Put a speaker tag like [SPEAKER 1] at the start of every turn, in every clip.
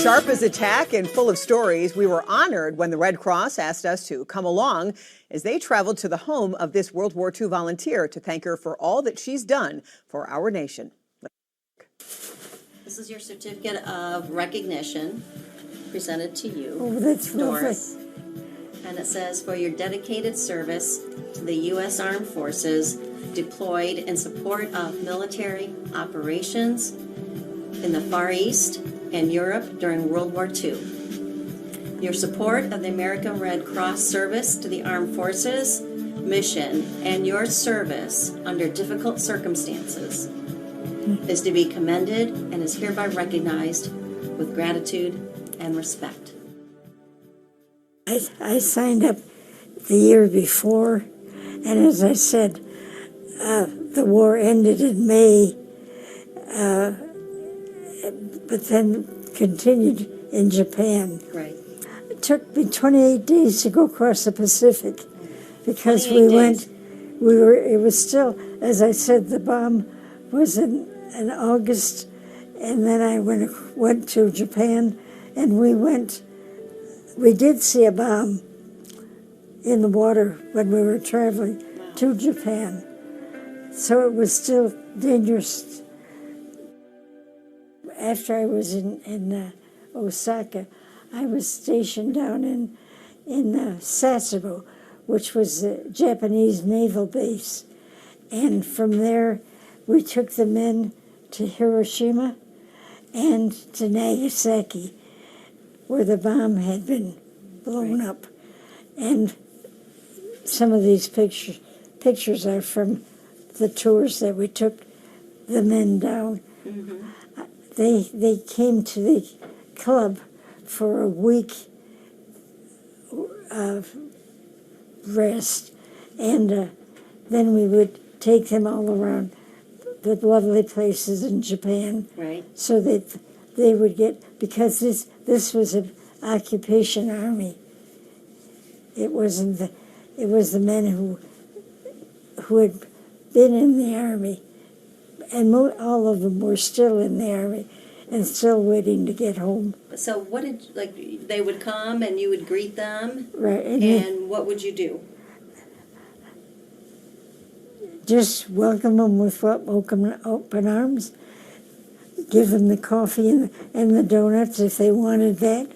[SPEAKER 1] Sharp as a tack and full of stories, we were honored when the Red Cross asked us to come along as they traveled to the home of this World War II volunteer to thank her for all that she's done for our nation.
[SPEAKER 2] This is your certificate of recognition presented to you,
[SPEAKER 3] Oh, that's
[SPEAKER 2] Doris.
[SPEAKER 3] lovely.
[SPEAKER 2] And it says, for your dedicated service to the U.S. Armed Forces deployed in support of military operations in the Far East and Europe during World War II. Your support of the American Red Cross service to the Armed Forces mission and your service under difficult circumstances is to be commended and is hereby recognized with gratitude and respect.
[SPEAKER 3] I signed up the year before, and as I said, the war ended in May, but then continued in Japan.
[SPEAKER 2] Right.
[SPEAKER 3] It took me 28 days to go across the Pacific because it was still, as I said, the bomb was in August, and then I went to Japan, and we did see a bomb in the water when we were traveling to Japan. So it was still dangerous. After I was in Osaka, I was stationed down in Sasebo, which was the Japanese naval base. And from there, we took the men to Hiroshima and to Nagasaki, where the bomb had been blown up. And some of these pictures are from the tours that we took the men down. Mm-hmm. They came to the club for a week of rest, and then we would take them all around the lovely places in Japan,
[SPEAKER 2] right?
[SPEAKER 3] So that they would get, because this was an occupation army. It wasn't it was the men who had been in the army, and all of them were still in the army and still waiting to get home.
[SPEAKER 2] So what they would come and you would greet them?
[SPEAKER 3] Right.
[SPEAKER 2] And what would you do?
[SPEAKER 3] Just welcome them with open arms, give them the coffee and the donuts if they wanted that,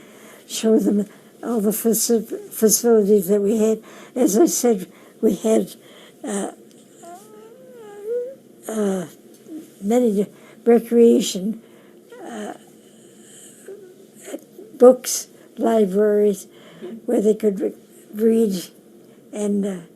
[SPEAKER 3] show them all the facilities that we had. As I said, we had many recreation books, libraries, where they could read and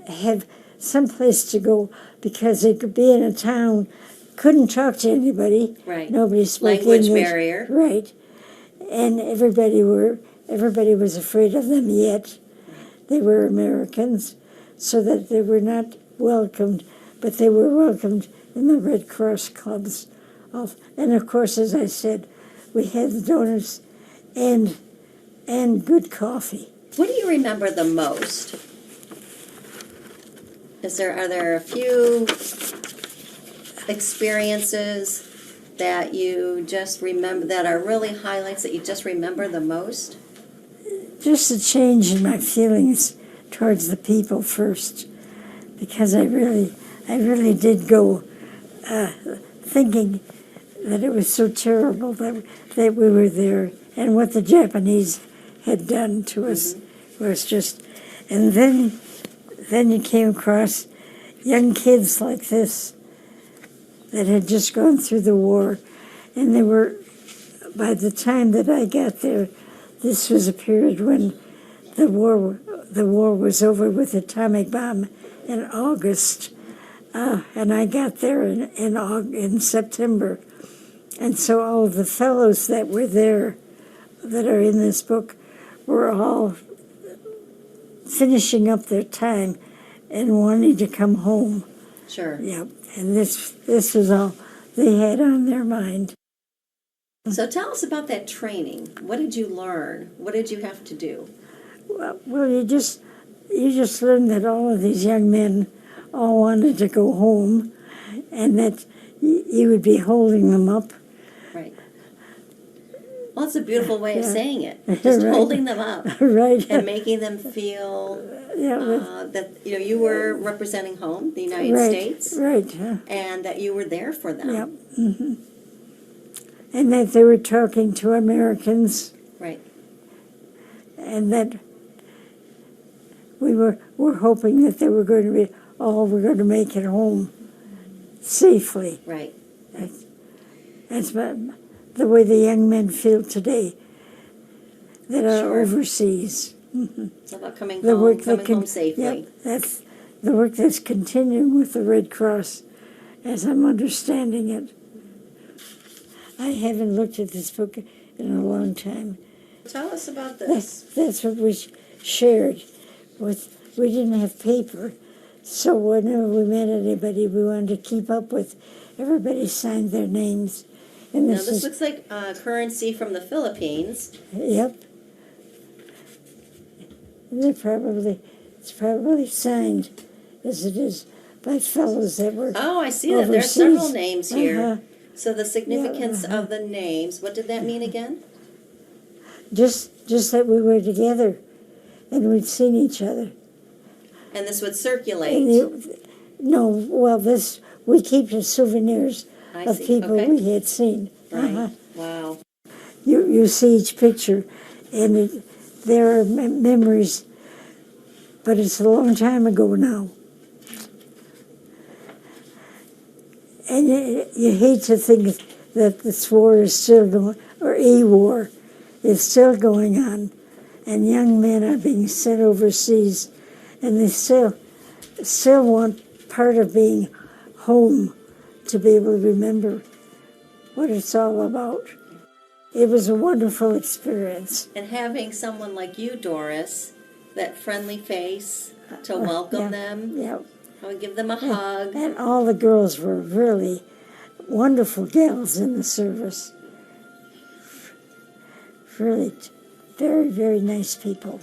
[SPEAKER 3] have some place to go, because they could be in a town, couldn't talk to anybody.
[SPEAKER 2] Right.
[SPEAKER 3] Nobody spoke
[SPEAKER 2] Language
[SPEAKER 3] English.
[SPEAKER 2] barrier.
[SPEAKER 3] Right. And everybody was afraid of them yet. They were Americans, so that they were not welcomed, but they were welcomed in the Red Cross clubs. And of course, as I said, we had the donuts and good coffee.
[SPEAKER 2] What do you remember the most? Are there a few experiences that you just remember that are really highlights that you just remember the most?
[SPEAKER 3] Just a change in my feelings towards the people first, because I really did go thinking that it was so terrible that we were there, and what the Japanese had done to us was just. And then you came across young kids like this that had just gone through the war, and they were, by the time that I got there, this was a period when the war was over with the atomic bomb in August, and I got there in September. And so all of the fellows that were there, that are in this book, were all finishing up their time and wanting to come home.
[SPEAKER 2] Sure.
[SPEAKER 3] Yeah, and this was all they had on their mind.
[SPEAKER 2] So tell us about that training. What did you learn? What did you have to do?
[SPEAKER 3] Well, you just learned that all of these young men all wanted to go home, and that you would be holding them up
[SPEAKER 2] Well, it's a beautiful way of
[SPEAKER 3] Yeah.
[SPEAKER 2] saying it. Just
[SPEAKER 3] Right.
[SPEAKER 2] holding them up
[SPEAKER 3] Right.
[SPEAKER 2] and making them feel that you were representing home, the United
[SPEAKER 3] Right.
[SPEAKER 2] States,
[SPEAKER 3] Right.
[SPEAKER 2] and that you were there for them.
[SPEAKER 3] Yep. And that they were talking to Americans,
[SPEAKER 2] Right.
[SPEAKER 3] and that we're hoping that they were going to be all were going to make it home safely.
[SPEAKER 2] Right.
[SPEAKER 3] That's the way the young men feel today that are
[SPEAKER 2] Sure.
[SPEAKER 3] overseas.
[SPEAKER 2] It's about coming
[SPEAKER 3] The
[SPEAKER 2] home,
[SPEAKER 3] work
[SPEAKER 2] coming
[SPEAKER 3] that can,
[SPEAKER 2] home safely.
[SPEAKER 3] Yep, that's the work that's continuing with the Red Cross, as I'm understanding it. I haven't looked at this book in a long time.
[SPEAKER 2] Tell us about this.
[SPEAKER 3] That's what we shared. We didn't have paper, so whenever we met anybody, we wanted to keep up with. Everybody signed their names, and
[SPEAKER 2] Now,
[SPEAKER 3] this
[SPEAKER 2] this
[SPEAKER 3] is
[SPEAKER 2] looks like currency from the Philippines.
[SPEAKER 3] yep. And it's probably signed, as it is, by fellows that were.
[SPEAKER 2] Oh, I see that. There are several
[SPEAKER 3] overseas.
[SPEAKER 2] names here.
[SPEAKER 3] Uh-huh.
[SPEAKER 2] So the significance of the names, what did that mean again?
[SPEAKER 3] Just that we were together, and we'd seen each other.
[SPEAKER 2] And this would
[SPEAKER 3] And
[SPEAKER 2] circulate.
[SPEAKER 3] no, well, we keep the souvenirs
[SPEAKER 2] I
[SPEAKER 3] of
[SPEAKER 2] see.
[SPEAKER 3] people
[SPEAKER 2] Okay.
[SPEAKER 3] we had seen.
[SPEAKER 2] Right. Wow.
[SPEAKER 3] You see each picture, and there are memories, but it's a long time ago now. And you hate to think that this war is still going, or a war is still going on, and young men are being sent overseas, and they still want part of being home to be able to remember what it's all about. It was a wonderful experience.
[SPEAKER 2] And having someone like you, Doris, that friendly face to welcome
[SPEAKER 3] Yeah,
[SPEAKER 2] them,
[SPEAKER 3] yeah.
[SPEAKER 2] I would give them a hug.
[SPEAKER 3] And all the girls were really wonderful gals in the service. Really very, very nice people.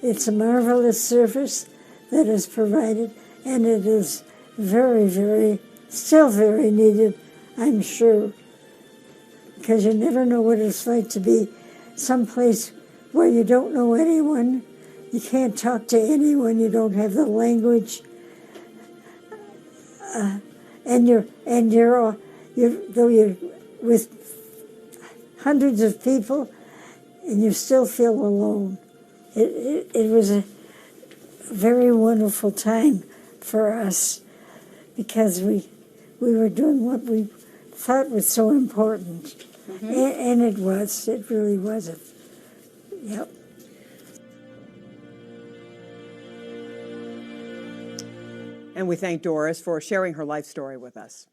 [SPEAKER 3] It's a marvelous service that is provided, and it is very, very, still very needed, I'm sure, because you never know what it's like to be someplace where you don't know anyone, you can't talk to anyone, you don't have the language, and you're with hundreds of people, and you still feel alone. It was a very wonderful time for us, because we were doing what we thought was so important, and it really was. Yep.
[SPEAKER 1] And we thank Doris for sharing her life story with us.